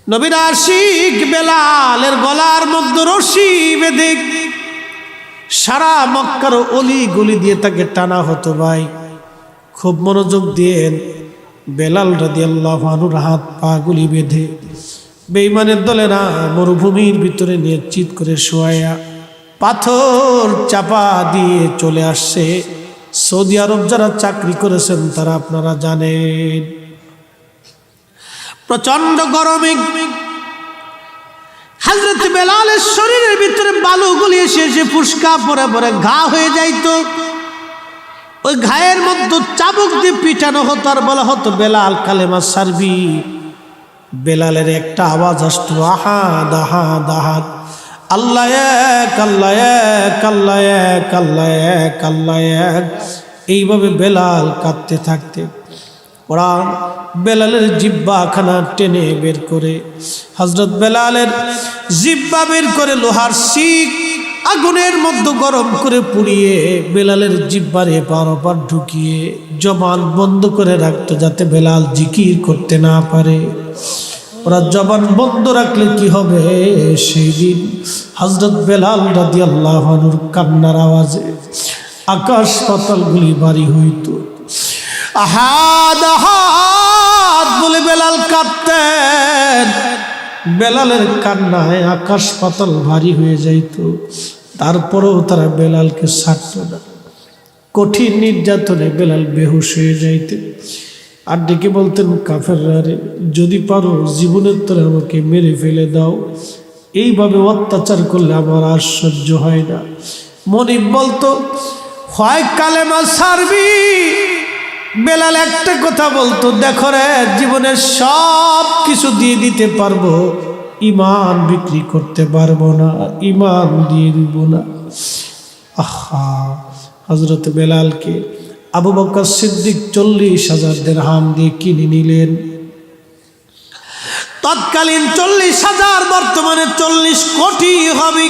নবীর আশিক বেলালের গলার মধ্যে রশি বেঁধে সারা মক্কার অলি গলি দিয়ে তাকে টানা হতো। ভাই খুব মনোযোগ দিয়েন, বেলাল রাদিয়াল্লাহু আনহুর হাত পা গুলি বেঁধে বেঈমানের দলেরা মরুভূমির ভিতরে নিয়ে চিৎ করে শোয়ায়া পাথর চাপা দিয়ে চলে আসছে। সৌদি আরব যারা চাকরি করেছেন তারা আপনারা জানেন, প্রচন্ড গরমে হযরত বেলালের শরীরের ভিতরে বালুগুলি এসে এসে ফুসকা পরে পরে ঘা হয়ে যাইতো। ওই ঘায়ের মধ্যে চাবুক দিয়ে পিটানো হতো আর বলা হতো বেলাল কালেমা সারবি। বেলালের একটা আওয়াজ আসতো, আহাদ আহাদ আহাদ, আল্লাহ এক আল্লাহ এক আল্লাহ এক আল্লাহ এক আল্লাহ এক। এইভাবে বেলাল কাঁদতে থাকতে ওরা বেলালের জিব্বা খানা টেনে বের করে, হযরত বেলালের জিব্বা বের করে লোহার শিক আগুনের মধ্যে গরম করে পুড়িয়ে বেলালের জিব্বার এপার ওপার ঢুকিয়ে জবান বন্ধ করে রাখতো যাতে বেলাল জিকির করতে না পারে। ওরা জবান বন্ধ রাখলে কি হবে, সেই দিন হযরত বেলাল রাদিয়াল্লাহু আনহুর কান্নার আওয়াজে আকাশ পাতাল গুলি ভারী হইত। আহাদ আহাদ বলে বেলাল কাঁদতেন, বেলালের কান্নায় আকাশ পাতাল ভারী হয়ে যাইত। তারপরেও তারা বেলালকে ছাড়ত না। কঠিন নির্যাতনে বেলাল বেহুশ হয়ে যাইতেন আর ডেকে বলতেন, কাফেররা রে, যদি পারো জীবনের তরে আমাকে মেরে ফেলে দাও, এইভাবে অত্যাচার করলে আমার আর সহ্য হয় না। মনিব বলতো, হয় কালেমা ছাড়বি। বেলাল একটা কথা বলতো, দেখো রে, জীবনের সব কিছু দিয়ে দিতে পারবো, ইমান বিক্রি করতে পারবো না, ইমান দিয়ে দিব না। আহা, হযরত বেলালকে আবু বকর সিদ্দিক 40,000 দিরহাম দিয়ে কিনে নিলেন। তৎকালীন 40,000 বর্তমানে 40 কোটি হবে।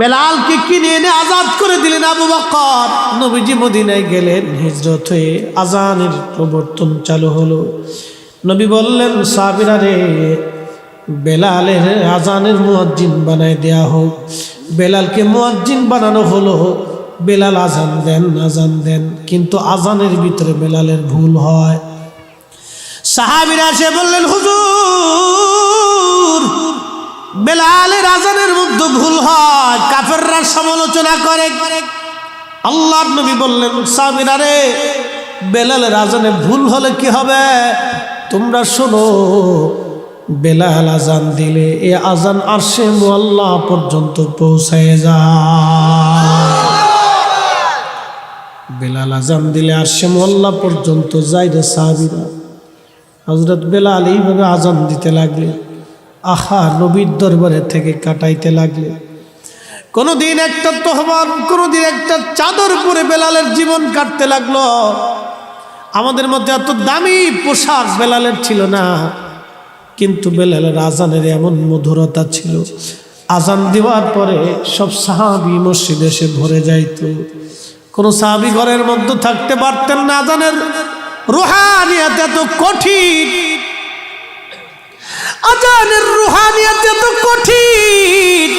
বেলালকে কিনে এনে আজাদ করে দিলেন আবু বকর। নবীজি মদিনায় গেলেন, হিজরত হয়ে আজানের প্রবর্তন চালু হলো। নবী বললেন, সাহাবীরা রে, বেলালের আজানের মুয়াজ্জিন বানায় দেয়া হোক। বেলালকে মুয়াজ্জিন বানানো হলো। বেলাল আজান দেন, কিন্তু আজানের ভিতরে বেলালের ভুল হয়। সাহাবীরা এসে বললেন, হুজুর, বেলালের আজানের মধ্যে ভুল হয়, কাফেররা সমালোচনা করে। আল্লাহর নবী বললেন, সাহাবীরা রে, বেলালের আজানে ভুল হলে কি হবে, তোমরা শোনো, বেলাল আজান দিলে এ আজান আরশে মুআল্লা পর্যন্ত পৌঁছায় যায়। বেলাল আজান দিলে আরশে মুআল্লা পর্যন্ত যায় রে সাহাবীরা। হযরত বেলাল এইভাবে আজান দিতে লাগলেন, আহা, নবীর দরবারে থেকে কাটাইতে লাগলেন। কোনদিন একটা তহবান, কোনদিন একটা চাদর পরে বেলালের জীবন কাটতে লাগলো। আমাদের মধ্যে এত দামি পোশাক বেলালের ছিল না, কিন্তু বেলালের আজানের এমন মধুরতা ছিল, আজান দেওয়ার পরে সব সাহাবী মসজিদে এসে ভরে যাইত। কোন সাহাবী ঘরের মধ্যে থাকতে পারতেন না, আজানের রুহানিয়াত এত কঠিন, আজানের রুহানিয়াত এত কঠিন,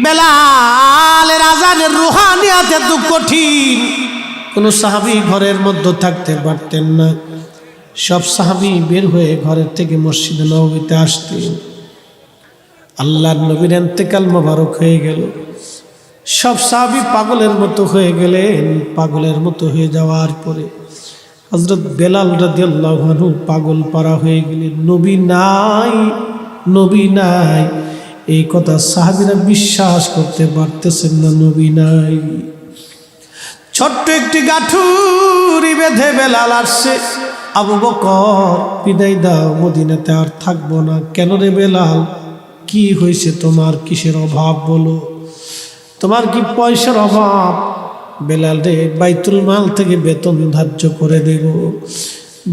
বেলালের আজানের রুহানিয়াত এত কঠিন, কোন সাহাবী ঘরের মধ্যে থাকতে পারতেন না। সব সাহাবী বের হয়ে ঘরের থেকে মসজিদে নববীতে আসতেন। আল্লাহর নবীর ইন্তেকাল মোবারক হয়ে গেল। সব সাহাবী পাগলের মতো হয়ে গেলেন। পাগলের মতো হয়ে যাওয়ার পরে হযরত বেলাল রাদিয়াল্লাহু আনহু পাগল পারা হয়ে গেলেন। নবী নাই, নবী নাই, এই কথা সাহাবীরা বিশ্বাস করতে পারতেছেন না, নবী নাই। ছোট্ট একটি গাঠুরি বেঁধে বেলাল আসছে, আবু বকর বিদায় দাও, মদিনাতে আর থাকবো না। কেন রে বেলাল, কি হয়েছে তোমার, কিসের অভাব বলো, তোমার কি পয়সার অভাব? বেলাল রে, বাইতুল মাল থেকে বেতন ধার্য করে দেব।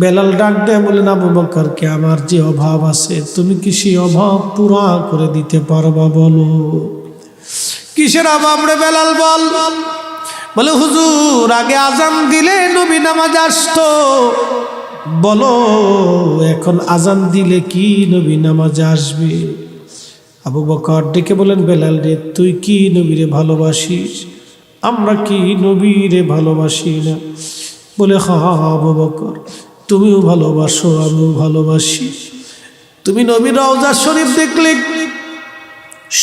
বেলাল ডাক দেয়, বলেন, আবু বকরকে আমার যে অভাব আছে তুমি কি সেই অভাব পুরা করে দিতে পারবা, বলো। কিসের অভাব রে বেলাল, বল। বলে, হুজুর, আগে আজান দিলে নবী নামাজ আসতো, বলো এখন আজান দিলে কি নবী নামাজে আসবে? আবু বকর ডেকে বলেন, বেলাল রে, তুই কি নবীরে ভালোবাসিস? আমরা কি নবীরে ভালোবাসি না? বলে, হ্যাঁ আবু বকর, তুমিও ভালোবাসো, আমিও ভালোবাসি। তুমি নবীর রওজা শরীফ দেখলে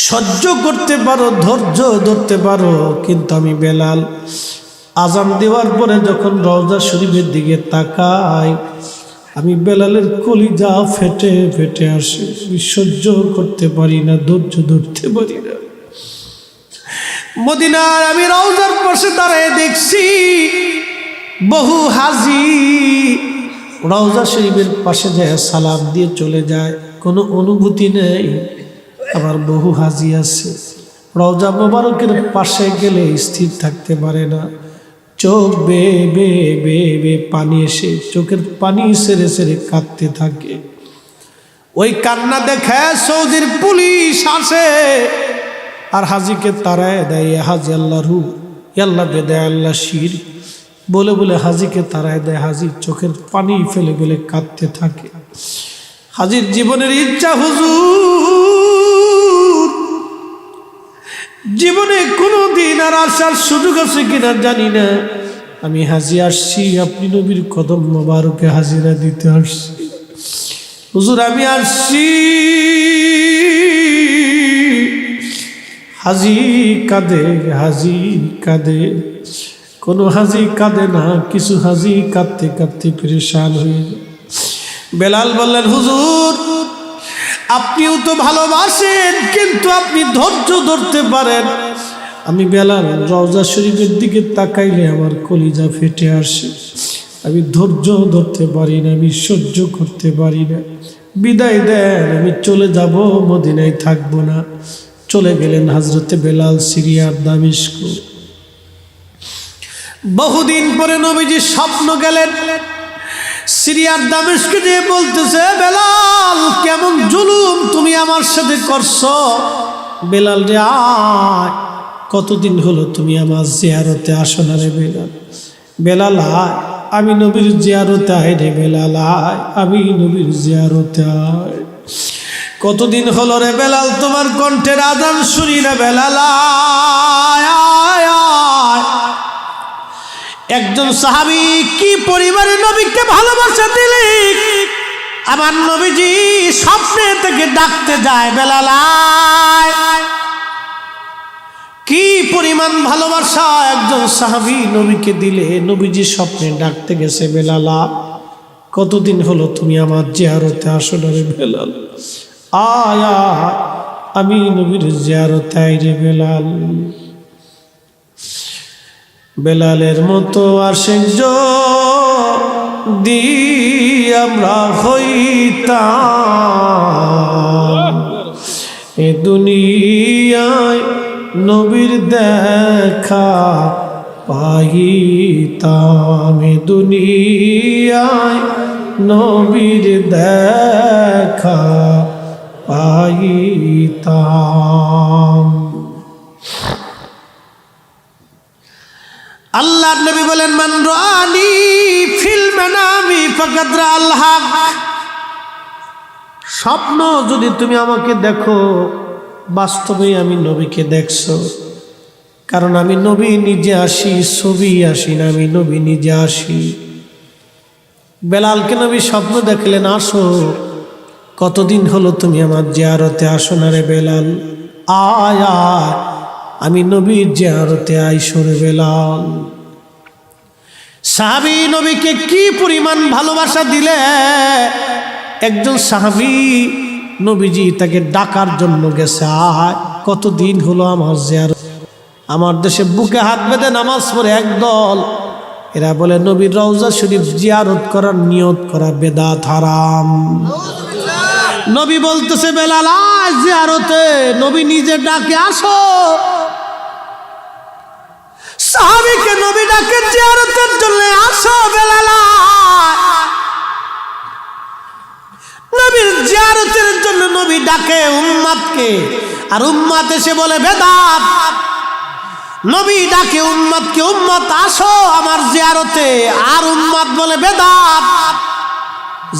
সহ্য করতে পারো, ধৈর্য ধরতে পারো, কিন্তু আমি বেলাল আজান দেওয়ার পরে যখন রওজা শরীফের দিকে তাকাই, আমি বেলালের কলিজা ফেটে ফেটে আসে। আমি সহ্য করতে পারি না, ধৈর্য ধরতে পারি না। মদিনার আমি রওজার পাশে দাঁড়ায় দেখছি বহু হাজি রওজা শরীফের পাশে যায় সালাম দিয়ে চলে যায়, কোনো অনুভূতি নেই। আবার বহু হাজি আছে রওজা মোবারকের পাশে গেলে স্থির থাকতে পারে না, চোখ বেয়ে বেয়ে বেয়ে বেয়ে পানি এসে চোখের পানি সেরে সেরে কাঁদতে থাকে। ওই কান্না দেখে সৌদির পুলিশ আসে আর হাজিকে তাড়ায় দেয়, হাজি আল্লাহ রু, আল্লাহ বেদায়, আল্লাহ শির বলে বলে হাজিকে তাড়ায় দেয়। হাজির চোখের পানি ফেলে ফেলে কাঁদতে থাকে। হাজির জীবনের ইচ্ছা, হুজুর জীবনে কোনো দিন আর আসার সুযোগ আছে কিনা জানি না, আমি হাজি আসছি, আপনি নবীর কদম মোবারকে হাজিরা দিতে আসছি। হুজুর আমি আসছি। হাজি কাঁদে, হাজি কাঁদে। কোনো হাজি কাঁদে না, কিছু হাজি কাঁদতে কাঁদতে পেরেশান হয়ে যায়। বেলাল বললেন, হুজুর আপনিও তো ভালোবাসেন, কিন্তু আপনি ধৈর্য ধরতে পারেন। আমি বেলাল রওজা শরীফের দিকে তাকাইলে আমার কলিজা ফেটে আসে। আমি ধৈর্য ধরতে পারি না, আমি সহ্য করতে পারি না। বিদায় দেন, আমি চলে যাব, মদিনায় থাকবো না। চলে গেলেন হযরতে বেলাল সিরিয়ার দামেস্ক। বহুদিন পরে নবীজি স্বপ্ন গেলেন, সিরিয়ার দামেস্কে যেয়ে বলতেছে, বেলাল কেমন জুলুম তুমি আমার সাথে করছো। বেলাল রে আয়, কতদিন হলো তুমি আমার জিয়ারতে আসো না রে বেলাল। বেলাল আয়, আমি নবীর জিয়ারতে আয় রে বেলাল আয়, আমি নবীর জিয়ারতে আয়। কতদিন হলো রে বেলাল তোমার কণ্ঠের আজান শুনি না, বেলাল আয় আয় আয়। একজন সাহাবী কি পরিবারে নবীকে ভালোবাসা দিলে, আমার নবীজি স্বপ্নে থেকে ডাকতে যায়, বেলাল আয়। কি পরিমাণ ভালোবাসা একজন সাহাবী নবীকে দিলে, নবীজি স্বপ্নে ডাকতে গেছে, বেলাল কতদিন হলো তুমি আমার জিয়ারতে আসো না রে বেলাল আয় আয়, আমি নবীর জিয়ারতে আই রে বেলাল। বেলালের মতো আশিক যদি আমরা হইতাম, এ দুনিয়ায় নবীর দেখা পাইতাম, এ দুনিয়ায় নবীর দেখা পাইতাম। আল্লাহর নবী বলেন, মান রাআনি ফিল মানামি ফাকাদ রাআল হক। স্বপ্ন যদি তুমি আমাকে দেখো, বাস্তবে আমি নবীকে দেখছো। কারণ আমি নবী নিজে আসি, ছবি আসি না, আমি নবী নিজে আসি। বেলালকে নবী স্বপ্ন দেখলেন, আসো, কতদিন হলো তুমি আমার জিয়ারতে আসো না রে বেলাল আয় আয়, আমি নবীর জিয়ারতে আইসো রে বেলাল। সাহাবী নবীকে কি পরিমাণ ভালোবাসা দিলে, একজন সাহাবী নবীজি তাকে ডাকার জন্য গেছে, আয় কতদিন হলো আমার জিয়ারত। আমার দেশে বুকে হাত বেঁধে নামাজ পড়ে একদল, এরা বলে নবীর রওজা শরীফ জিয়ারত করার নিয়ত করা বেদাত হারাম। নবী বলতেছে, বেলাল আয় জিয়ারতে, নবী নিজে ডাকে আসো। সাহাবীকে নবী ডাকে জিয়ারতের জন্য, আসো বেলাল। নবীর জিয়ারতের জন্য নবী ডাকে উম্মতকে, আর উম্মত এসে বলে বেদাত। নবী ডাকে উম্মতকে, উম্মত আসো আমার জিয়ারতে, আর উম্মত বলে বেদাত।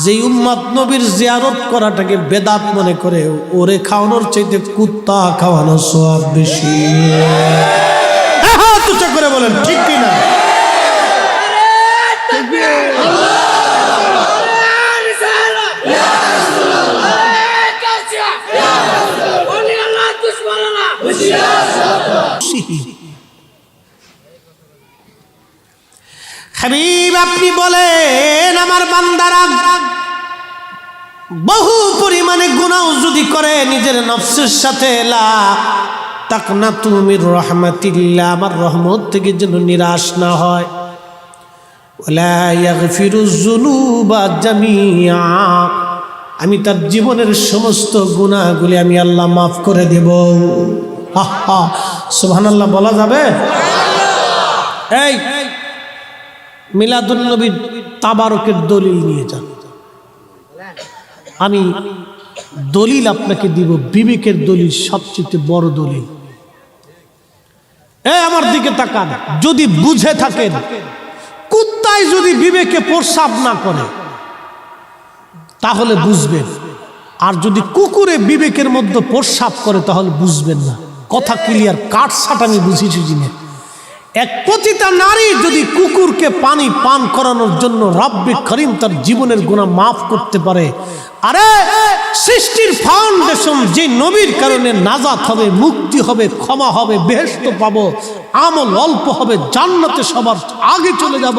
যে উম্মত নবীর জিয়ারত করাটাকে বেদাত মনে করে ওরে খাওয়ানোর চাইতে কুত্তা খাওয়ানোর সওয়াব বেশি। হ্যাঁ তুচ্ছ করে বলেন ঠিক কিনা? হাবিব আপনি বলেন আমার বান্দারা বহু পরিমাণে গুনাহ যদি করে নিজের নফসের সাথে লা তাকনাতু মির রাহমাতিল্লাহ, আমার রহমত থেকে যেন নিরাশ না হয়। ওয়ালা ইয়াগফিরুজ যুনুবা জামিআ, আমি তার জীবনের সমস্ত গুনাহগুলি আমি আল্লাহ মাফ করে দেব। সুবহানাল্লাহ বলা যাবে? এই মিলাদুন নবীর তাবারকের দলিল নিয়ে যান, আমি দলিল আপনাকে দিব, বিবেকের দলিল, সবচেয়ে বড় দলিল। আমার দিকে তাকান, যদি বুঝে থাকেন কুত্তায় যদি বিবেকে প্রস্রাব না করে তাহলে বুঝবেন, আর যদি কুকুরে বিবেকের মধ্যে প্রস্রাব করে তাহলে বুঝবেন না। কথা ক্লিয়ার, কাঠ ছাট আমি বুঝিয়েছি জিনে। এক পতিতা নারী যদি কুকুরকে পানি পান করানোর জন্য রব্বে করিম তার জীবনের গুনাহ মাফ করতে পারে, আরে সৃষ্টির ফাউন্ডেশন যে নবীর কারণে নাজাত হবে, মুক্তি হবে, ক্ষমা হবে, বেহেশত পাবো, আমল অল্প হবে, জান্নাতে সবার আগে চলে যাব,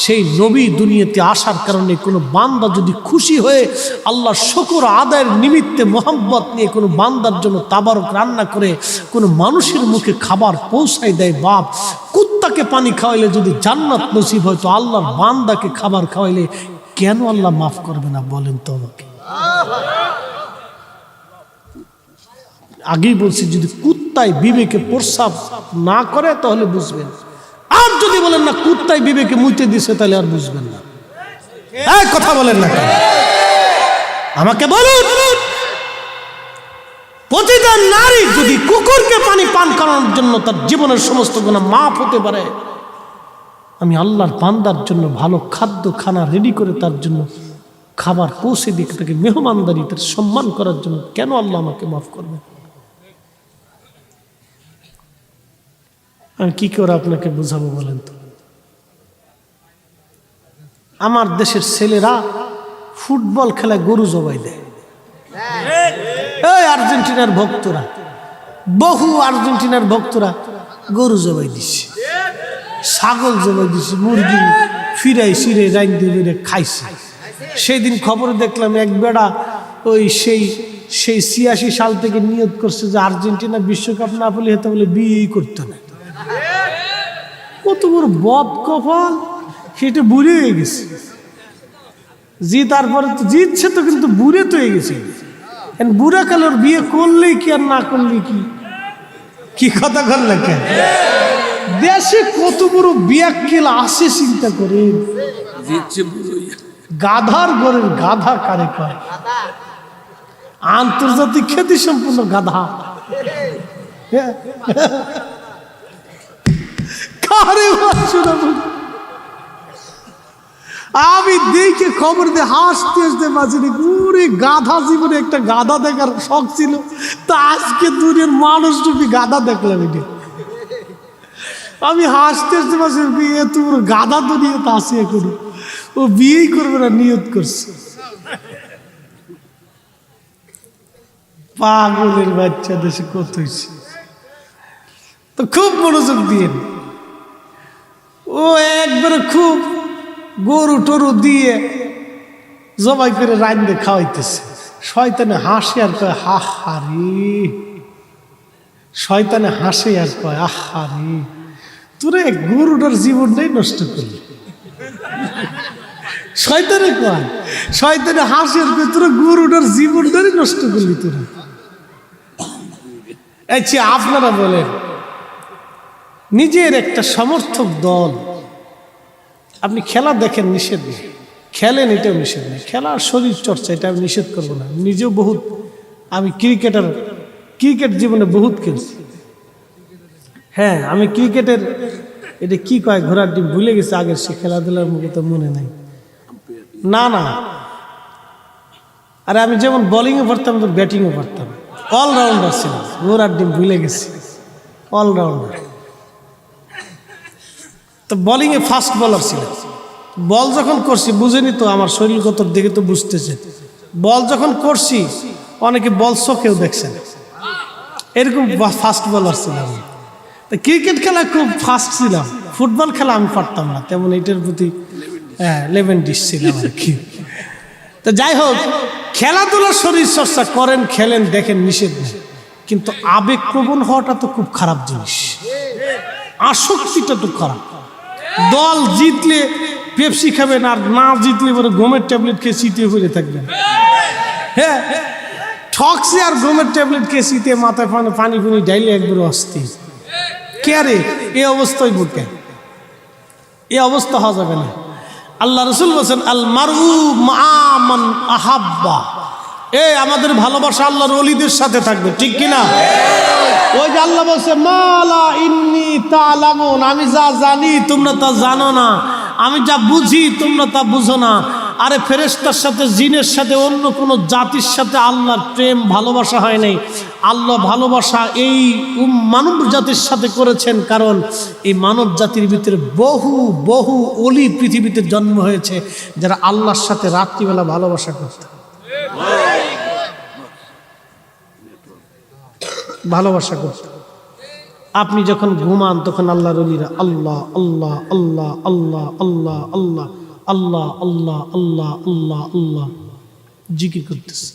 সেই নবী দুনিয়াতে আসার কারণে কোনো বান্দা যদি খুশি হয়ে আল্লাহ শুকর আদায়ের নিমিত্তে মোহাম্মত নিয়ে কোনো বান্দার জন্য তাবারক রান্না করে কোনো মানুষের মুখে খাবার পৌঁছায় দেয়, বাপ কুত্তাকে পানি খাওয়াইলে যদি জান্নাত নসিব হয় তো আল্লাহর বান্দাকে খাবার খাওয়াইলে কেন আল্লাহ মাফ করবে না বলেন তো আমাকে? আগেই বলছি, যদি কুত্তায় বিবেকে প্রস্রাব না করে তাহলে বুঝবেন, আর যদি বলেন না কুত্তায় বিবেকে মুইতে দিছে তাহলে আর বুঝবেন না। এই কথা বলেন না কেন? আমাকে বলুন, প্রতিটা নারী যদি কুকুরকে পানি পান করানোর জন্য তার জীবনের সমস্ত গুনাহ মাফ হতে পারে, আমি আল্লাহর বান্দার জন্য ভালো খাদ্য খানা রেডি করে তার জন্য খাবার পৌঁছে দিয়ে তাকে মেহমানদারি, তার সম্মান করার জন্য কেন আল্লাহ আমাকে মাফ করবে? আমি কি করে আপনাকে বুঝাবো বলেন তো? আমার দেশের ছেলেরা ফুটবল খেলায় গরু জবাই দেয়। এই আর্জেন্টিনার ভক্তরা, বহু আর্জেন্টিনার ভক্তরা গরু জবাই দিচ্ছে, ছাগল জবাই দিচ্ছে, মুরগি ফিরাই সিরে রাইন দিয়ে খাইছে। সেই দিন খবরে দেখলাম এক বেড়া ওই সেই ৮৬ সাল থেকে নিয়ত করছে যে আর্জেন্টিনা বিশ্বকাপ না পেলে হতে বলে বিয়েই করতো না। কত বড় বদ কপাল, সেটা বুড়ে হয়ে গেছে। তারপরে তো জিতছে তো, কিন্তু বুড়ে তো হয়ে গেছে। বুড়া কালোর বিয়ে করলেই কি আর না করলে কি কথা করলে কেন? দেশে কত বড় বিয়াক্কেল আসে চিন্তা করে। গাধার ঘরের গাধা কারে কয়? আন্তর্জাতিক খ্যাতি সম্পূর্ণ গাধা। আমি দেখে খবর দিয়ে হাসতে হাসতে বাঁচিনি। পুরে গাধা, জীবনে একটা গাধা দেখার শখ ছিল, তা আজকে দুনিয়ার মানুষ রূপী গাধা দেখলাম। এটা আমি হাসতে হাসতে বাঁচি, এত বড় গাধা দুনিয়াতে আসে এখন, ও বিয়েই করবে না নিয়ত করছে। পাগলের বাচ্চা দেশে কত হয়েছে। তো খুব মনোযোগ দিয়ে ও একবারে খুব গরু টরু দিয়ে জবাই করে রাইন্দে খাওয়াইতেছে। শয়তানে হাসে আর কয় আহারে, শয়তানে হাসে আর কয় আহারে, তোরে গরুটার জীবনটাই নষ্ট করলি। শয়তানে কয়, শয়তানে হাসে আর কয় তোরা গরুটার জীবনটাই নষ্ট করলি তোরা। আচ্ছা আপনারা বলেন, নিজের একটা সমর্থক দল, আপনি খেলা দেখেন নিষেধ নেই, খেলেন এটাও নিষেধ নেই, খেলার শরীর চর্চা এটা আমি নিষেধ করবো না। নিজেও বহুত, আমি ক্রিকেট জীবনে বহুত খেলছি। হ্যাঁ আমি ক্রিকেটের এটা কি কয় ঘোড়ার ডিম ভুলে গেছে, আগের সে খেলাধুলার মুখে তো মনে নাই। না আর আমি যেমন বোলিংয়ে পারতাম তো ব্যাটিংও পারতাম, অলরাউন্ডার ছিলাম। ঘোড়ার ডিম ভুলে গেছি, অলরাউন্ডার। তো বোলিংয়ে ফাস্ট বোলার ছিলাম। বল যখন করছি বুঝেনি তো, আমার শরীরগত দিকে তো বুঝতেছে। বল যখন করছি অনেকে বল চোখেও দেখছেন, এরকম ফাস্ট বোলার ছিলাম। তো ক্রিকেট খেলা খুব ফাস্ট ছিলাম, ফুটবল খেলা আমি পারতাম না তেমন, এইটার প্রতি লেভেন ডিশ ছিলাম আর কি। তো যাই হোক, খেলাধুলার শরীর চর্চা করেন, খেলেন, দেখেন, নিষেধ নেই, কিন্তু আবেগপ্রবণ হওয়াটা তো খুব খারাপ জিনিস। আসক্তিটা তো খারাপ। দল জিতলে পেপসি খাবেন, আর না জিতলে পরে গমের ট্যাবলেট খেয়ে শীতে হয়ে থাকবেন। হ্যাঁ, ঠকসে আর গমের ট্যাবলেট খেয়ে শীতে মাথায় পানি ফুনি ডাইলে একবার অস্থি। কে রে এই অবস্থায় বুকে, এই অবস্থা হওয়া যাবে না। আল্লাহ রসুল বলছেন আল মারউ মা মান আহাব্বা, আমাদের ভালোবাসা আল্লাহর ওলিদের সাথে থাকবে, ঠিক কিনা? ওই যে আল্লাহ বলছে মালা ইন্নী তা'লামুন, আমি যা জানি তোমরা তা জানো না, আমি যা বুঝি তোমরা তা বুঝো না। আরে ফেরেশতার সাথে, জিনের সাথে, অন্য কোনো জাতির সাথে আল্লাহর প্রেম ভালোবাসা হয় নাই। আল্লাহ ভালোবাসা এই মানব জাতির সাথে করেছেন, কারণ এই মানব জাতির ভিতরে বহু বহু ওলি পৃথিবীতে জন্ম হয়েছে যারা আল্লাহর সাথে রাত্রিবেলা ভালোবাসা করত, ভালোবাসা করত। আপনি যখন ঘুমান তখন আল্লাহর ওলিরা আল্লাহ আল্লাহ আল্লাহ আল্লাহ আল্লাহ আল্লাহ আল্লাহ আল্লাহ আল্লাহ আল্লাহ আল্লাহ জিকির করতেছে।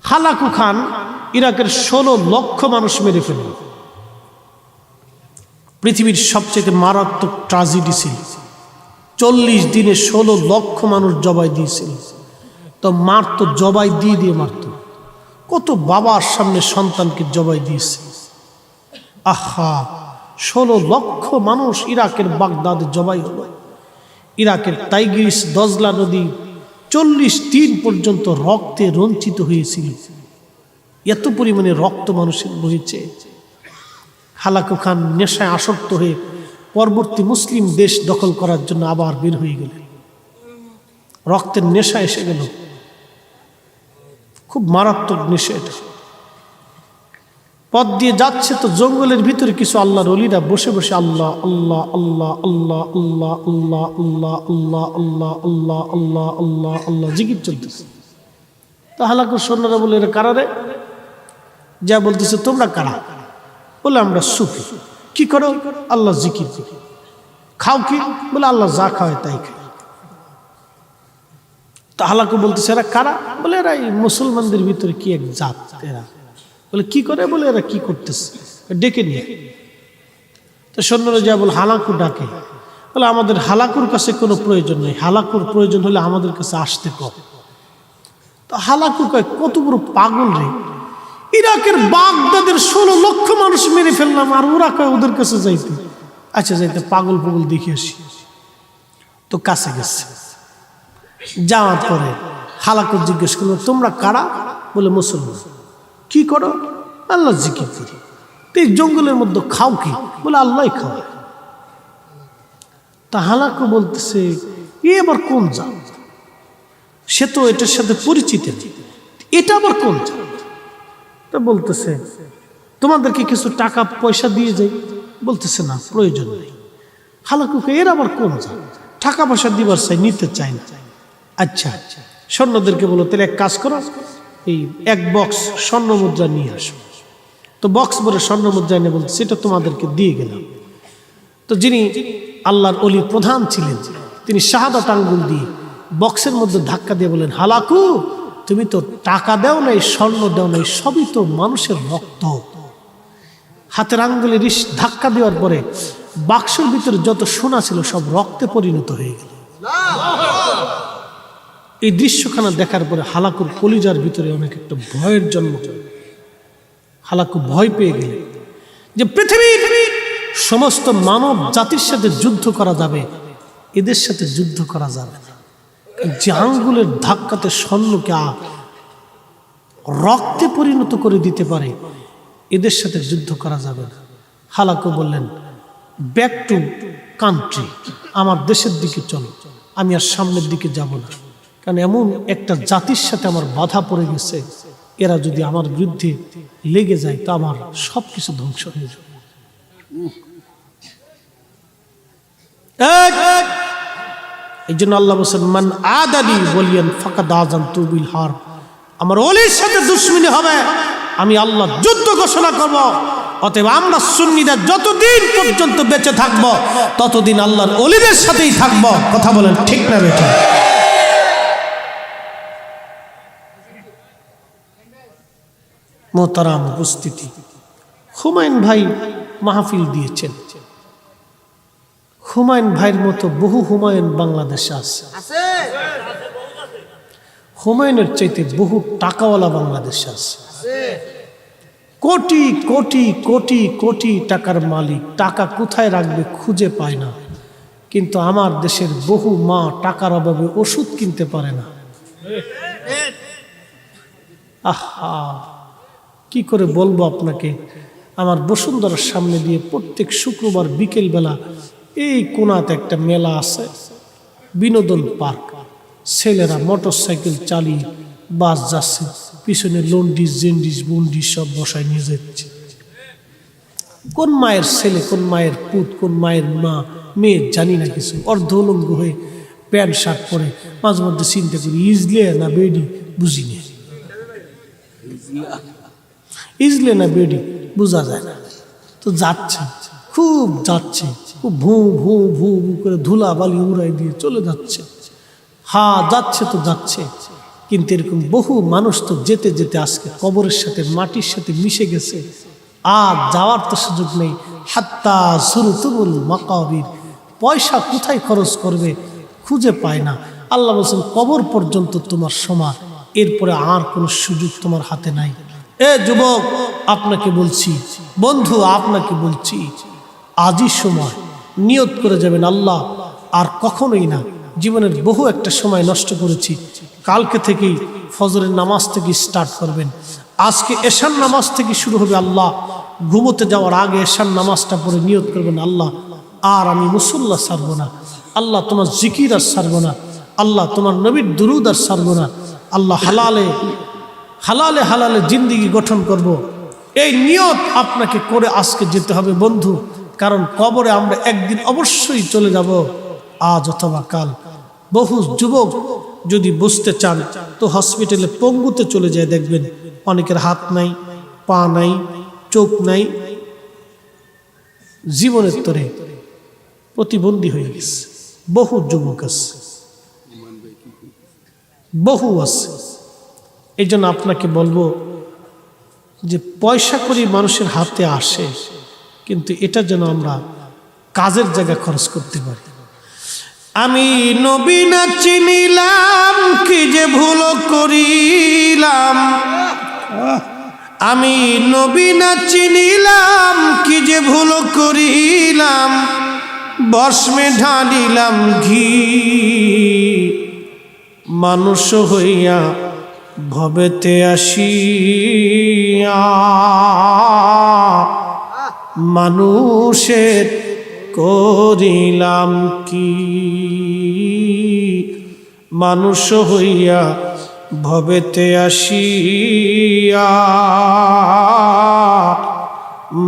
হালাকু খান ইরাকের 16 লক্ষ মানুষ মেরে ফেলল। পৃথিবীর সবচেয়ে মারাত্মক ট্র্যাজেডি ছিল। 40 দিনে 16 লক্ষ মানুষ জবাই দিয়েছিল। তো মারতো, জবাই দিয়ে দিয়ে মারত। কত বাবার সামনে সন্তানকে জবাই দিয়েছে। আহা, 16 লক্ষ মানুষ ইরাকের বাগদাদে জবাই হলো। ইরাকের টাইগ্রিস দজলা নদী 40 দিন পর্যন্ত রক্তে রঞ্চিত হয়েছিল। এত পরিমাণে রক্ত মানুষের বহেছে। হালাকু খান নেশায় আসক্ত হয়ে পরবর্তী মুসলিম দেশ দখল করার জন্য আবার বের হয়ে গেলেন। রক্তের নেশা এসে গেল, খুব মারাত্মক নেশা এটা। পথ দিয়ে যাচ্ছে তো জঙ্গলের ভিতরে কিছু আল্লাহর ওলিরা বসে বসে আল্লাহ আল্লাহ আল্লাহ আল্লাহ আল্লাহ আল্লাহ আল্লাহ আল্লাহ আল্লাহ আল্লাহ আল্লাহ আল্লাহ আল্লাহ জিকির চলতেছে। তো হালাকুর সৈন্যরা বলে এরা কারা রে? যা বলতেছে তোমরা কারা? বলে আমরা সুফি। কি করো? আল্লাহ জিকির। খাও কি? বলে আল্লাহ যা খাওয়ায় তাই খায়। তো হালাকু বলতেছে এরা কারা? বলে এরা এই মুসলমানদের ভিতরে কি এক জাত। এরা বলে কি করে? বলে এরা কি করতেছে, ডেকে নিয়ে। তো সৈন্যরা যা বলে হালাকু ডাকে। বলে আমাদের হালাকুর কাছে কোনো প্রয়োজন নেই, হালাকুর প্রয়োজন হলে আমাদের কাছে আসতে কর। তো হালাকু কয় কত বড় পাগল রে, ইরাকের বাগদাদের 16 লক্ষ মানুষ মেরে ফেললাম, আর ওরা কয় ওদের কাছে যাইতে। আচ্ছা যাইতে, পাগল পাগল দেখে আসি। তো কাছে গেছে। যাওয়ার পরে হালাকু জিজ্ঞেস করলো তোমরা কারা? বলে মুসলমান। কি করো? আল্লাহ জিকির করি। এই জঙ্গলের মধ্যে খাও কি? বলে আল্লাহ খাও। তা হালাকু বলতেছে এ আবার কোন জাত? সে তো এটার সাথে পরিচিত, এটা আবার কোন জাত? তা বলতেছে তোমাদেরকে কিছু টাকা পয়সা দিয়ে যাই। বলতেছে না, প্রয়োজন নেই। হালাকুকে এর আবার কোন জাত? টাকা পয়সা দিবার চাই, নিতে চাই না। আচ্ছা, সৈন্যদেরকে বলো তাহলে এক কাজ করো, এই 1 বক্স স্বর্ণ মুদ্রা নিয়ে আসো। তো বক্স ভরে স্বর্ণ মুদ্রা এনে বলতে সেটা তোমাদেরকে দিয়ে গেলাম। তো যিনি আল্লাহর ওলির প্রধান ছিলেন তিনি শাহাদাত আঙ্গুল দিয়ে বক্সের মধ্যে ধাক্কা দিয়ে বলেন হালাকু তুমি তো টাকা দাও নাই, স্বর্ণ দাও নাই, সবই তো মানুষের রক্ত। হাতের আঙ্গুলে ধাক্কা দেওয়ার পরে বাক্সের ভিতরে যত সোনা ছিল সব রক্তে পরিণত হয়ে গেল। এই দৃশ্যখানা দেখার পরে হালাকুর কলিজার ভিতরে অনেক একটা ভয়ের জন্ম। হালাকু ভয় পেয়ে গেল যে পৃথিবীর সমস্ত মানব জাতির সাথে যুদ্ধ করা যাবে, এদের সাথে যুদ্ধ করা যাবে না। যে আঙ্গুলের ধাক্কাতে স্বর্ণকে রক্তে পরিণত করে দিতে পারে, এদের সাথে যুদ্ধ করা যাবে না। হালাকু বললেন ব্যাক টু কান্ট্রি, আমার দেশের দিকে চলো, আমি আর সামনের দিকে যাব না, কারণ এমন একটা জাতির সাথে আমার বাধা পড়ে গেছে, এরা যদি আমার বিরুদ্ধে লেগে যায় তো আমার সবকিছু ধ্বংস হয়ে যাবে। এই জন্য আল্লাহ বলেন, মান আদালি ওয়ালিয়ান ফাকাদ আযানতু বিল হারব, আমার ওলির সাথে দুশমনি হবে আমি আল্লাহ যুদ্ধ ঘোষণা করব। অতএব আমরা সুন্নিরা যতদিন পর্যন্ত বেঁচে থাকব ততদিন আল্লাহর ওলিদের সাথেই থাকব। কথা বলেন ঠিক না বেটা? মোহতারাম উপস্থিতি, হুমায়ুন ভাই মাহফিল দিয়েছেন। হুমায়ুন ভাইয়ের মতো বহু হুমায়ুন বাংলাদেশে আছে। হুমায়ুনের চাইতে বহু টাকাওয়ালা বাংলাদেশে আছে। কোটি কোটি কোটি কোটি টাকার মালিক, টাকা কোথায় রাখবে খুঁজে পায় না। কিন্তু আমার দেশের বহু মা টাকার অভাবে ওষুধ কিনতে পারে না। আহা, কি করে বলবো আপনাকে। আমার বসুন্ধরার সামনে দিয়ে প্রত্যেক শুক্রবার বিকেল বেলা এই কোনাতে একটা মেলা আছে, বিনোদন পার্ক। ছেলেরা মোটর সাইকেল চালিয়ে বাস যাচ্ছে, পিছনে লন্ডিস জেন্ডিস বন্ডিস সব বসায় নিয়ে যাচ্ছে। কোন মায়ের ছেলে, কোন মায়ের পুত, কোন মায়ের মা মেয়ে জানি না কিছু, অর্ধ উলঙ্গ হয়ে প্যান্ট শার্ট পরে মাঝে মধ্যে চিন্তা করি ইজলে না বেডি বুঝি না, ইজলে না বেডি বোঝা যায় না। তো যাচ্ছে, খুব যাচ্ছে, খুব ভু ভু ভু ভু করে ধুলা বালি উড়াই দিয়ে চলে যাচ্ছে। যাচ্ছে তো যাচ্ছে, কিন্তু এরকম বহু মানুষ তো যেতে যেতে আজকে কবরের সাথে মাটির সাথে মিশে গেছে। আর যাওয়ার তো সুযোগ নেই। হাত্তা যুরতুমুল মাকাবির, পয়সা কোথায় খরচ করবে খুঁজে পায় না। আল্লাহ বলছেন কবর পর্যন্ত তোমার সমান, এরপরে আর কোনো সুযোগ তোমার হাতে নাই। এ যুবক আপনাকে বলছি, বন্ধু আপনাকে বলছি, আজই সময় নিয়ত করে যাবেন আল্লাহ আর কখনোই না। জীবনের বহু একটা সময় নষ্ট করেছি, কালকে থেকেই ফজরের নামাজ থেকে স্টার্ট করবেন। আজকে এশার নামাজ থেকে শুরু হবে। আল্লাহ ঘুমোতে যাওয়ার আগে এশার নামাজটা পড়ে নিয়ত করবেন, আল্লাহ আর আমি মুসল্লা ছাড়বো না, আল্লাহ তোমার জিকির আর ছাড়বো না, আল্লাহ তোমার নবীর দুরুদ আর ছাড়বো না, আল্লাহ হালালে হালালে হালালে জিন্দিগি গঠন করব। এই নিয়ত আপনাকে করে আজকে যেতে হবে বন্ধু, কারণ কবরে আমরা একদিন অবশ্যই চলে যাব, আজ অথবা কাল। বহু যুবক যদি বুঝতে চান তো হসপিটালে পঙ্গুতে চলে যায়, দেখবেন অনেকের হাত নাই, পা নাই, চোখ নাই, জীবনের তরে প্রতিবন্ধী হয়ে গেছে। বহু যুবক আছে, বহু আছে। এই জন্য আপনাকে বলবো যে পয়সা করি মানুষের হাতে আসে, কিন্তু এটা যেন আমরা কাজের জায়গায় খরচ করতে পারি। আমি নবী না চিনিলাম, কি যে ভুল করিলাম। আমি নবী না চিনিলাম, কি যে ভুল করিলাম। ভস্মে ঢালিলাম ঘি, মানুষ হইয়া ভবেতে আসিয়া। মানুষের করিলাম কি, মানুষ হইয়া ভবেতে আসিয়া।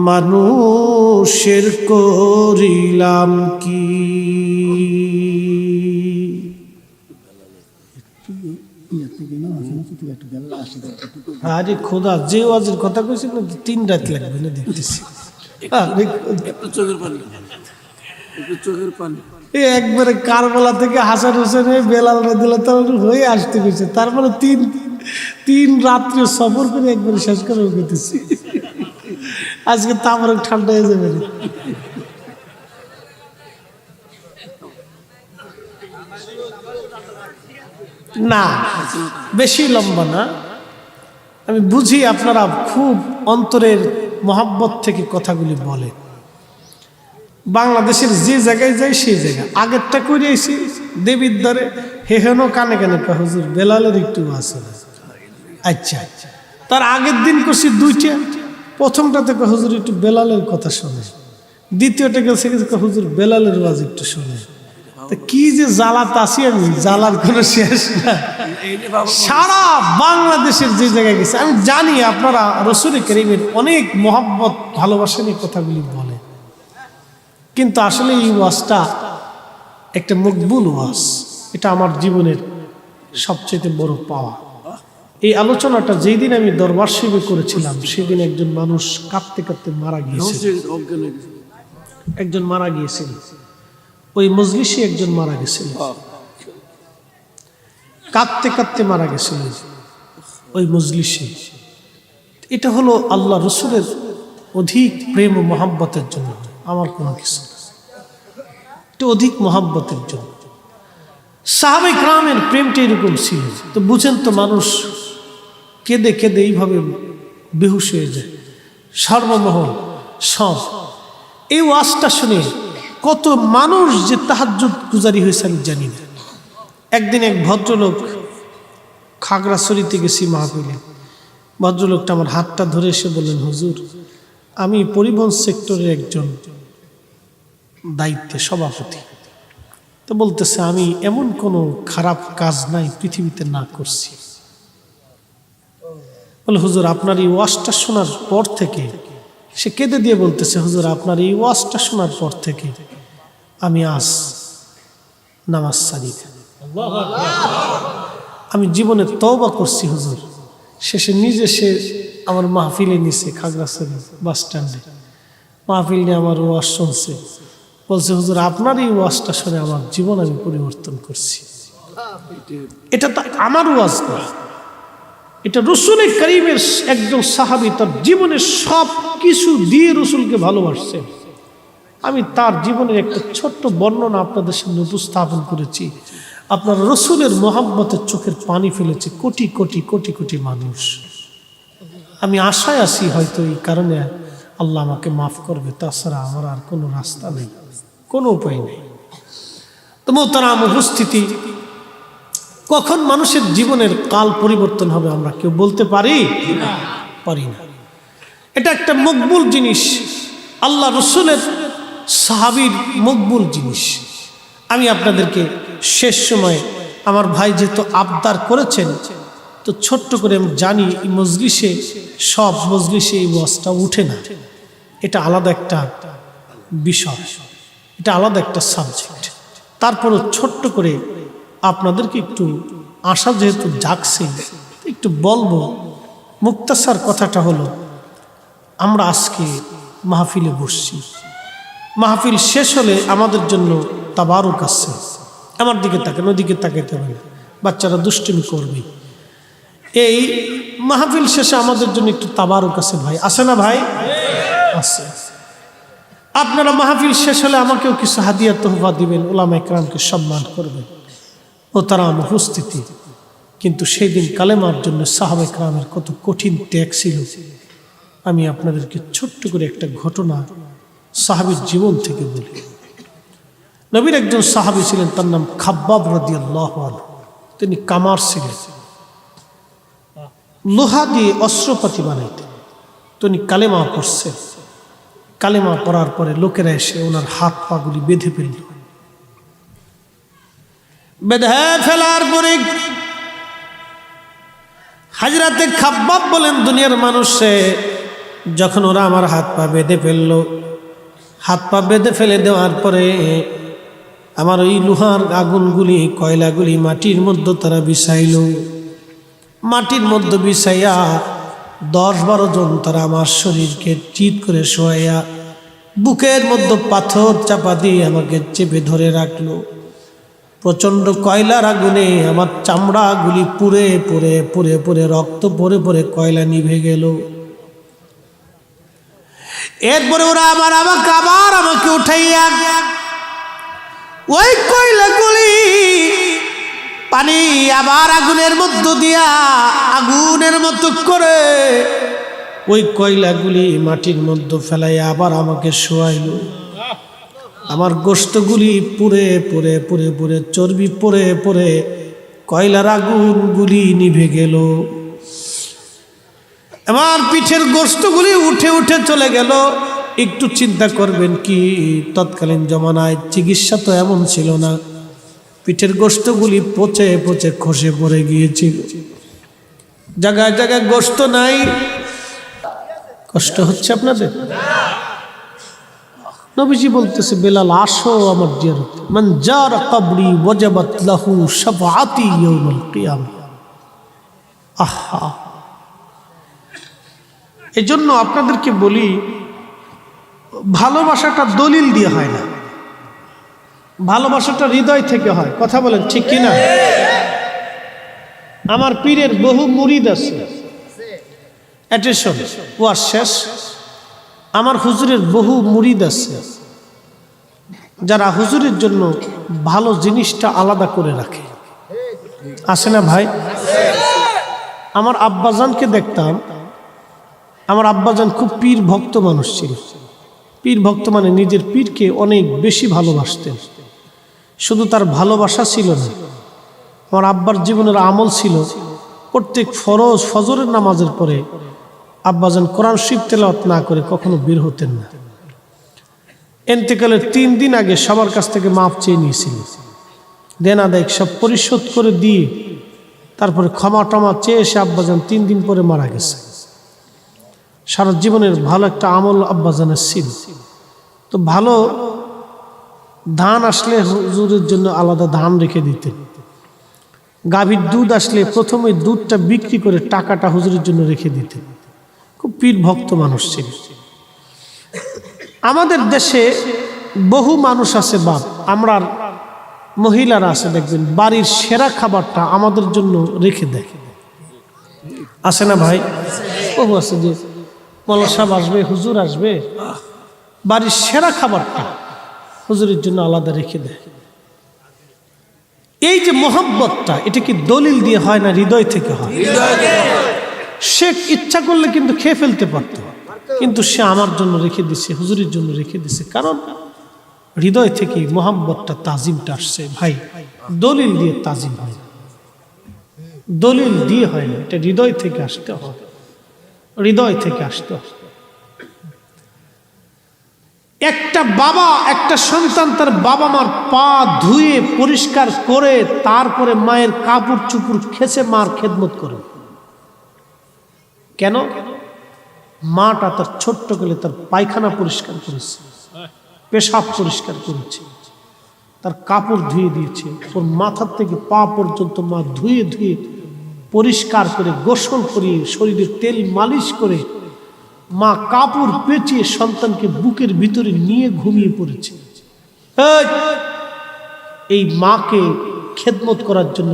মানুষের করিলাম কি। আরে খোদা, যে ওয়াজের কথা কইছি না 3 রাত লাগবে না দেখতেছি। একবারে কারবালা থেকে হাসান হোসেন বেলাল রাদিয়াল্লাহু হয়ে আসতে গেছে, তারপরে 3 রাত্রে সফর করে একবারে শেষ করে গেতেছি। আজকে তামার ঠান্ডা হয়ে যাবে না, বেশি লম্বা না। আমি বুঝি আপনারা খুব অন্তরের মহব্বত থেকে কথাগুলি বলেন। বাংলাদেশের যে জায়গায় যাই সেই জায়গা আগেরটা করে আইসি দেবীর দ্বারে, হেহেনো কানে কানে হুজুর বেলালের একটু আছে। আচ্ছা, তার আগের দিন করছি 2টা। প্রথমটাতে হুজুর একটু বেলালের কথা শোনে, দ্বিতীয়টা গেছে হুজুর বেলালের ওয়াজ একটু শোনে, কি যে জ্বালাতে আসি আমি, জ্বালার কোনো শেষ না। সারা বাংলাদেশের যে জায়গায় গেছে আমি জানি আপনারা রসুল করিমের অনেক মহব্বত ভালোবাসেন, এই কথাগুলি বলে, কিন্তু আসলে এই ওয়াজটা একটা মকবুল ওয়াজ। এটা আমার জীবনের সবচেয়ে বড় পাওয়া। এই আলোচনাটা যেই দিন আমি দরবার শিবে করেছিলাম সেদিন একজন মানুষ কাঁদতে কাঁদতে মারা গিয়েছিল। একজন মারা গিয়েছিল ওই মজলিসে, একজন মারা গেছিল কাঁদতে কাঁদতে মারা গেছিল ওই মজলিসে। এটা হলো আল্লাহ রসুলের অধিক প্রেম ও মহাব্বতের জন্য, আমার কোনো কিছু না, এটা অধিক মহাব্বতের জন্য। সাহাবে কেরামের প্রেমটা এরকম ছিল। তো বুঝেন তো, মানুষ কেঁদে কেঁদে এইভাবে বেহুশ হয়ে যায়, সর্বমহল সব। এই ওয়াজটা শুনে কত মানুষ যে তাহাজ্জুদ গুজারি হয়েছে আমি জানি না। একদিন এক ভদ্রলোক, খাগড়াছড়িতে গেছি মাহফিলে, ভদ্রলোকটা আমার হাতটা ধরে এসে বললেন, হুজুর আমি পরিবহন সেক্টরের একজন দায়িত্বে সভাপতি। তো বলতেছে আমি এমন কোনো খারাপ কাজ নাই পৃথিবীতে না করছি। বলে হুজুর আপনার এই ওয়াজটা শোনার পর থেকে, সে কেঁদে দিয়ে বলতেছে, হুজুর আপনার এই ওয়াজটা শোনার পর থেকে আমি আজ নামাজ ছাড়ি না, আমি জীবনে তওবা করছি হুজুর। শেষে নিজে সে আমার মাহফিলে নিছে, খাগড়াছড়ি বাস স্ট্যান্ডে মাহফিল নিয়ে আমার ওয়াজ শুনছে। বলছে হুজুর আপনার এই ওয়াজটা শুনে আমার জীবন আমি পরিবর্তন করছি। এটা তো আমার ওয়াজ না, এটা রসুল করিমের একজন সাহাবী তার জীবনের সব কিছু দিয়ে রসুলকে ভালোবাসছেন। আমি তার জীবনের একটা ছোট্ট বর্ণনা আপনাদের সামনে উপস্থাপন করেছি। আপনার রসুলের মহব্বতের চোখের পানি ফেলেছে কোটি কোটি কোটি কোটি মানুষ। আমি আশায় আছি হয়তো এই কারণে আল্লাহ আমাকে মাফ করবে, তাছাড়া আমার আর কোনো রাস্তা নেই, কোনো উপায় নেই। তো মোহতারাম উপস্থিতি, কখন মানুষের জীবনের কাল পরিবর্তন হবে আমরা কেউ বলতে পারি না। এটা একটা মকবুল জিনিস, আল্লাহ রসুলের সাহাবীর মকবুল জিনিস। আমি আপনাদেরকে শেষ সময়ে, আমার ভাই যেহেতু আবদার করেছেন, তো ছোট্ট করে আমি জানি এই মজলিসে, সব মজলিসে এই ওয়াজটা উঠে না, এটা আলাদা একটা বিষয়, এটা আলাদা একটা সাবজেক্ট। তারপরও ছোট্ট করে আপনাদেরকে একটু আশা যেহেতু জাগছে একটু বলবো। মুক্তাসার কথাটা হলো, আমরা আজকে মাহফিলে বসছি, মাহফিল শেষ হলে আমাদের জন্য তাবারুক আছে। আমার দিকে তাকান, ওদিকে তাকাইতে হবে না, বাচ্চারা দুষ্টুমি করবে। এই মাহফিল শেষে আমাদের জন্য একটু তাবারুক আছে ভাই, আছে না ভাই? আছে। আপনারা মাহফিল শেষ হলে আমাকেও কিছু হাদিয়া তোহফা দিবেন, উলামা ইকরামকে সম্মান করবেন ও তারা উপস্থিতি। কিন্তু সেই দিন কালেমার জন্য সাহাবা ইকরামের কত কঠিন ত্যাগ ছিল। আমি আপনাদেরকে ছোট্ট করে একটা ঘটনা সাহাবীর জীবন থেকে বলি। নবীর একজন সাহাবী ছিলেন, তার নাম খাব্বাব রাদিয়াল্লাহু আনহু। তিনি কামার ছিলেন, লোহা দিয়ে অস্ত্রপাতি বানাইতেন। তিনি কালেমা পড়ছেন, কালেমা পড়ার পরে লোকেরা এসে ওনার হাত পাগুলি বেঁধে ফেলল। বেঁধে ফেলার পরে হাজরাতে খাব্বাব বলেন, দুনিয়ার মানুষে যখন ওরা আমার হাত পা বেঁধে ফেললো, হাত পা বেঁধে ফেলে দেওয়ার পরে আমার ওই লোহার আগুনগুলি, কয়লাগুলি মাটির মধ্যে তারা বিছাইল। মাটির মধ্যে বিছাইয়া 10-12 জন তারা আমার শরীরকে চিৎ করে শোয়াইয়া বুকের মধ্যে পাথর চাপা দিয়ে আমাকে চেপে ধরে রাখলো। প্রচণ্ড কয়লার আগুনে আমার চামড়াগুলি পুড়ে পুড়ে পুড়ে পুড়ে রক্ত পরে পরে কয়লা নিভে গেল। এরপরে ওরা আমাকে উঠাইয়া ওই কয়লাগুলি পানি আবার আগুনের মধ্য দিয়া আগুনের মতো করে ওই কয়লাগুলি মাটির মধ্যে ফেলাইয়া আবার আমাকে শোয়াইল। আমার গোশতগুলি পুড়ে পুড়ে পুড়ে পুড়ে চর্বি পরে পরে কয়লার আগুনগুলি নিভে গেল। আমার পিঠের গোশতগুলি উঠে উঠে চলে গেল। একটু চিন্তা করবেন কি, তৎকালীন জমানায় চিকিৎসা তো এমন ছিল না, পিঠের গোশতগুলি পচে পচে খসে পড়ে গিয়েছিল। জায়গায় জায়গায় গোশত নাই। কষ্ট হচ্ছে আপনাদের? নবীজি বলতেছে, বেলাল আসো আমার জিয়ারত, মান জারা কবরি ওয়াজাবাত লাহু শাফাআতি ইয়াউমাল কিয়ামah। আহা, এজন্য আপনাদেরকে বলি, ভালোবাসাটা দলিল দিয়ে হয় না, ভালোবাসাটা হৃদয় থেকে হয়। কথা বলেন ঠিক কিনা? আমার পীরের বহু মুরিদ আছে, অ্যাটেনশন, ওয়াজ শেষ। আমার হুজুরের বহু মুরিদ আছে যারা হুজুরের জন্য ভালো জিনিসটা আলাদা করে রাখে, আছে না ভাই? আমার আব্বাজানকে দেখতাম, আমার আব্বাজান খুব পীর ভক্ত মানুষ ছিল। পীর ভক্ত মানে নিজের পীরকে অনেক বেশি ভালোবাসতেন। শুধু তার ভালোবাসা ছিল না, আমার আব্বার জীবনের আমল ছিল, প্রত্যেক ফরজ ফজরের নামাজের পরে আব্বাজান কোরআন শরীফ তেলাওয়াত না করে কখনো বের হতেন না। ইন্তেকালের 3 দিন আগে সবার কাছ থেকে মাপ চেয়ে নিয়েছিল, দেনা দেয় সব পরিশোধ করে দিয়ে তারপরে ক্ষমা টমা চেয়ে এসে আব্বাজান 3 দিন পরে মারা গেছে। সারা জীবনের ভালো একটা আমল আব্বাজানের ছিল। তো ভালো ধান আসলে হুজুরের জন্য আলাদা ধান রেখে দিতেন। গাভীর দুধ আসলে প্রথমে দুধটা বিক্রি করে টাকাটা হুজুরের জন্য রেখে দিতেন। খুব পীর ভক্ত মানুষ ছিল। আমাদের দেশে বহু মানুষ আছে, বাপ আমরা মহিলারা আছে, দেখবেন বাড়ির সেরা খাবারটা আমাদের জন্য রেখে দেয়, আছে না ভাই? বহু আছে যে মৌলা সাহেব আসবে, হুজুর আসবে, বাড়ির সেরা খাবারটা হুজুরের জন্য আলাদা রেখে দেয়। এই যে মোহাব্বতটা, এটা কি দলিল দিয়ে হয় না হৃদয় থেকে হয়? সে ইচ্ছা করলে কিন্তু খেয়ে ফেলতে পারত, কিন্তু সে আমার জন্য রেখে দিছে, হুজুরের জন্য রেখে দিছে, কারণ হৃদয় থেকে মোহাব্বতটা তাজিমটা আসছে। ভাই, দলিল দিয়ে তাজিম হয় না, দলিল দিয়ে হয় না, এটা হৃদয় থেকে আসতে হয়, হৃদয় থেকে আসতে হয়। একটা বাবা, একটা সন্তান তার বাবা মার পা ধুয়ে পরিষ্কার করে তারপরে মায়ের কাপড় চুপড় খেসে মার খেদমত করে। কেন? মাটা তার ছোট্ট গেলে তার পায়খানা পরিষ্কার করেছে, পেশাব পরিষ্কার করেছে, তার কাপড় ধুয়ে দিয়েছে, ওর মাথার থেকে পা পর্যন্ত মা ধুয়ে ধুয়ে পরিষ্কার করে গোসল করিয়ে শরীরে তেল মালিশ করে মা কাপড় পেঁচিয়ে সন্তানকে বুকের ভিতরে নিয়ে ঘুমিয়ে পড়েছে। এই মাকে খেদমত করার জন্য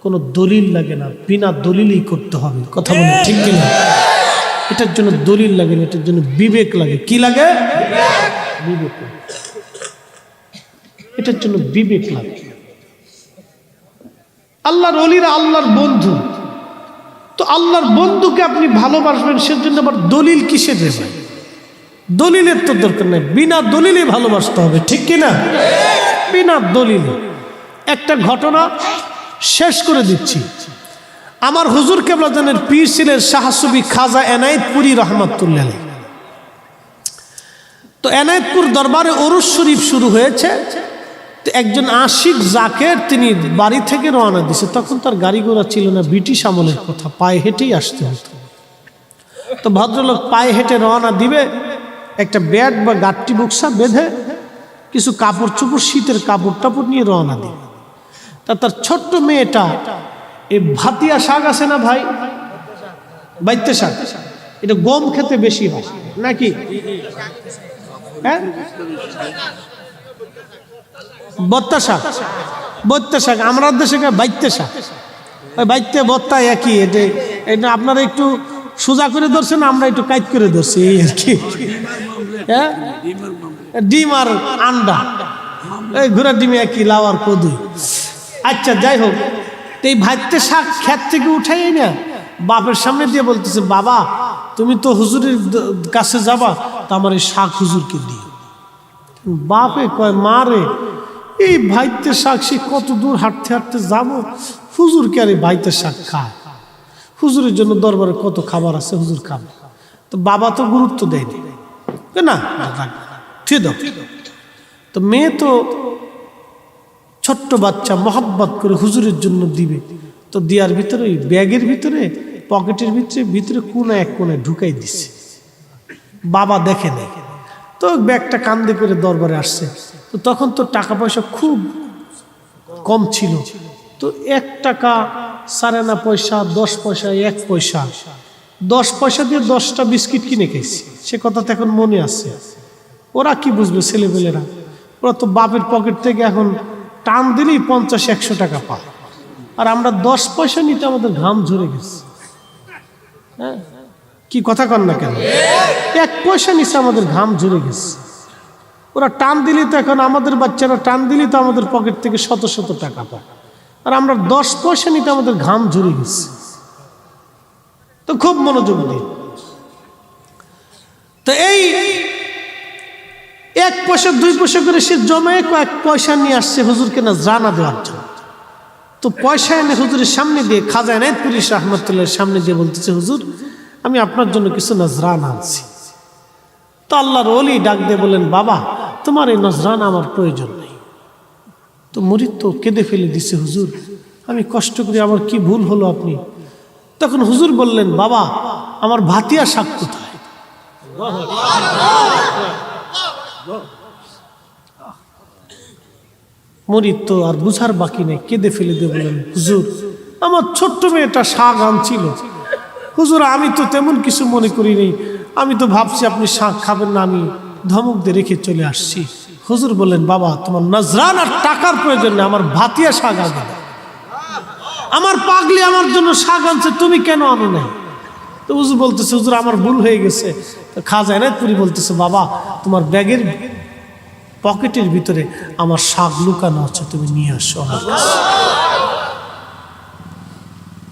কোনো দলিল লাগে না, বিনা দলিলই করতে হবে। কথা বলে ঠিক কিনা? এটার জন্য দলিল লাগে না, এটার জন্য বিবেক লাগে। কি লাগে? বিবেক লাগে। এটার জন্য বিবেক লাগে। আল্লাহর ওলিরা আল্লাহর বন্ধু, তো আল্লাহর বন্ধুকে আপনি ভালোবাসবেন, সেজন্য আবার দলিল কিসের দেবেন? দলিলের তো দরকার নেই, বিনা দলিলে ভালোবাসতে হবে। ঠিক কিনা? বিনা দলিলে। একটা ঘটনা শেষ করে দিচ্ছি। আমার হুজুর কেবলাজানের পীর ছিলেন শাহ সুফি খাজা এনায়েতপুরী রহমাতুল্লাহ আলাইহি। তো এনায়েতপুর দরবারে ওরস শরীফ শুরু হয়েছে। তো একজন আশিক জাকের তিনি বাড়ি থেকে রওনা দিছে, তখন তার গাড়ি ঘোড়া ছিল না, ব্রিটিশ আমলের কথা, পায়ে হেঁটেই আসতে হতো। তো ভদ্রলোক পায়ে হেঁটে রওনা দিবে, একটা ব্যাগ বা গাট্টি বক্সা বেঁধে কিছু কাপড় চোপড়, শীতের কাপড় টাপড় নিয়ে রওনা দিবে। তা তার ছোট্ট মেয়েটা এই ভাতিয়া শাক আছে না ভাই, বাইতে শাক, এটা গম খেতে বেশি হয় নাকি? হ্যাঁ, বত্তা শাক, বত্তা শাক, আমরা দেশে বাইতে শাক, ওই বাইতে বত্তা একই। এটা আপনারা একটু সোজা করে ধরছেন, আমরা একটু কাইট করে ধরছি এই আর কি। হ্যাঁ, ডিম আর আন্ডা, এই ঘোড়া ডিমে একই, লাউ আর কদু। আচ্ছা, যাই হোক, এই ভাইতে শাক ক্ষেত থেকে উঠাই না বাপের সামনে দিয়ে বলতেছে, বাবা তুমি তো হুজুরের কাছে যাবা, তো আমার এই শাক হুজুরকে দিও। বাপে কয়, মা রে, এই ভাইতে শাক সে কত দূর হাঁটতে হাঁটতে যাবো, হুজুরকে আর এই ভাইতে শাক খায়, হুজুরের জন্য দরবারে কত খাবার আছে, হুজুর খাবে। তো বাবা তো গুরুত্ব দেয়নি, না ঠিক দাও। তো মেয়ে তো ছোট্ট বাচ্চা মহব্বত করে হুজুরের জন্য দিবে, তো দেওয়ার ভিতরে ওই ব্যাগের ভিতরে পকেটের ভিতরে কোনায় এক কোনায় ঢুকাই দিছে। বাবা দেখে নেই, তো ব্যাগটা কান্দে করে দরবারে আসছে। তো তখন তো টাকা পয়সা খুব কম ছিল, তো 1 টাকা 4.5 পয়সা, 10 পয়সা, 1 পয়সা, 10 পয়সা দিয়ে 10টা বিস্কিট কিনে খেয়েছি। সে কথা তো এখন মনে আছে। ওরা কি বুঝবে ছেলেপেলেরা, ওরা তো বাপের পকেট থেকে এখন টান দিলেই 50-100 টাকা পায়, আর আমরা 10 পয়সা নিতে আমাদের ঘাম ঝরে গেছে। হ্যাঁ, কি কথা কন না কেন? 1 পয়সা নিচে আমাদের ঘাম ঝরে গেছে। ওরা টান দিলে তো এখন আমাদের বাচ্চারা টান দিলে তো আমাদের পকেট থেকে শত শত টাকা পায়, আর আমরা 10 পয়সা নিতে আমাদের ঘাম ঝরে গেছে। তো খুব মনোযোগ দিন। তো এই 1 পয়সা 2 পয়সা করে সে জমায় কয়েক পয়সা নিয়ে আসছে হুজুরকে নজরানা দেওয়ার জন্য। তো পয়সা এনে হুজুরের সামনে দিয়ে খাজা এনায়েতুল্লাহ রাহমাতুল্লাহর সামনে দিয়ে বলতেছে, হুজুর আমি আপনার জন্য কিছু নজরানা আনছি। তো আল্লাহর ওলি ডাক দিয়ে বলেন, বাবা তোমার এই নজরানা আমার প্রয়োজন নেই। তো মুরিদ তো কেঁদে ফেলে দিছে, হুজুর আমি কষ্ট করি, আমার কি ভুল হলো আপনি? তখন হুজুর বললেন, বাবা আমার ভাতিয়া শাক কোথায়? মুরিদ তো আর বুঝার বাকি নেই, কেঁদে ফেলে দিয়ে বললেন, হুজুর আমার ছোট্ট মেয়েটা শাক আনছিল। হুজুর আমি তো তেমন কিছু মনে করি নেই, আমি তো ভাবছি আপনি শাক খাবেন না, আমি ধমক দিয়ে রেখে চলে আসছি। হুজুর বললেন, বাবা তোমার নজরান আর টাকার প্রয়োজন নেই, আমার ভাতিয়া শাক আগে, আমার পাগলি আমার জন্য শাক আনছে, তুমি কেন আনো নাই? তো হুজুর বলতেছে, হুজুর আমার ভুল হয়ে গেছে। তো খাজা এনায়েতপুরী বলতেছে, বাবা তোমার ব্যাগের পকেটের ভিতরে আমার শাক লুকানো আছে, তুমি নিয়ে আসো।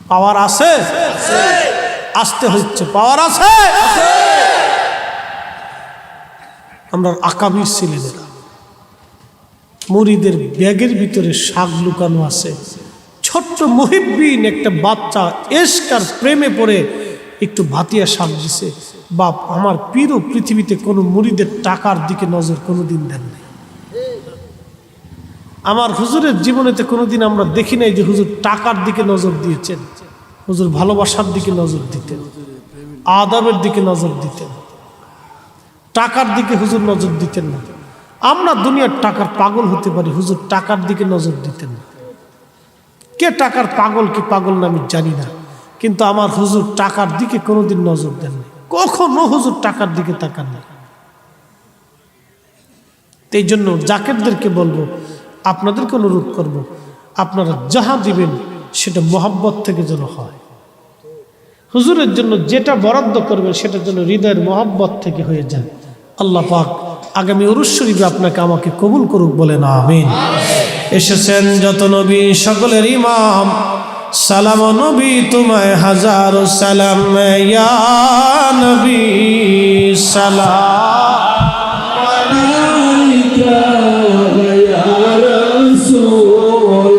পাওয়ার আছে, আসতে হচ্ছে, পাওয়ার আছে। আমরা আকাবির ছেলেরা, মুরিদের ব্যাগের ভিতরে শাক লুকানো আছে। ছোট্ট মুহিব্বিন একটা বাচ্চা এশকার প্রেমে পড়ে একটু ভাতিয়া শাক দিছে। বাপ আমার পীরও পৃথিবীতে কোনো মুরিদের টাকার দিকে নজর কোনোদিন দেন নাই। আমার হুজুরের জীবনেতে কোনোদিন আমরা দেখি নাই যে হুজুর টাকার দিকে নজর দিয়েছেন। হুজুর ভালোবাসার দিকে নজর দিতেন, আদবের দিকে নজর দিতেন, টাকার দিকে হুজুর নজর দিতেন না। আমরা দুনিয়ার টাকার পাগল হতে পারি, হুজুর টাকার দিকে নজর দিতেন না। কে টাকার পাগল কি পাগল না আমি জানি না, কিন্তু আমার হুজুর টাকার দিকে কোনোদিন নজর দেন না, কখনো হুজুর টাকার দিকে তাকান না। এই জন্য জাকেরদেরকে বলবো, আপনাদেরকে অনুরোধ করব, আপনারা যাহা দিবেন সেটা মহব্বত থেকে যেন হয়। হুজুরের জন্য যেটা বরাদ্দ করবেন সেটা যেন হৃদয়ের মহব্বত থেকে হয়ে যায়। আল্লাহ পাক আগামী উরুস শরীফে আপনাকে আমাকে কবুল করুক, বলেন আমিন। এসেছেন যত নবী সকলের ইমাম, সালাম নবী তোমায় হাজারো সালাম, ইয়া নবী সালাম আলাইকা ইয়া রাসূল,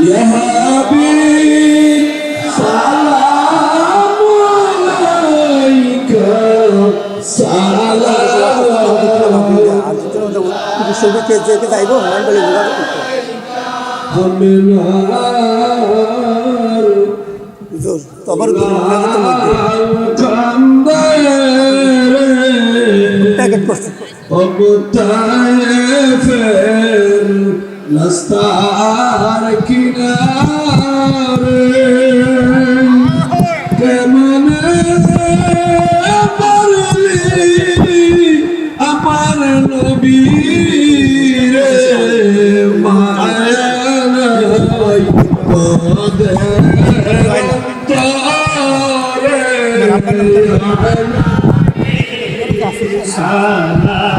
ইয়া হাবিব সালাম আলাইকা সালাম। ছবিতে যেতে চাইব বলে তোমার প্যাকেট করছি রাস্তার কিনারে কেমন আমার নবী রে মায়ানাই পদে তরে সালা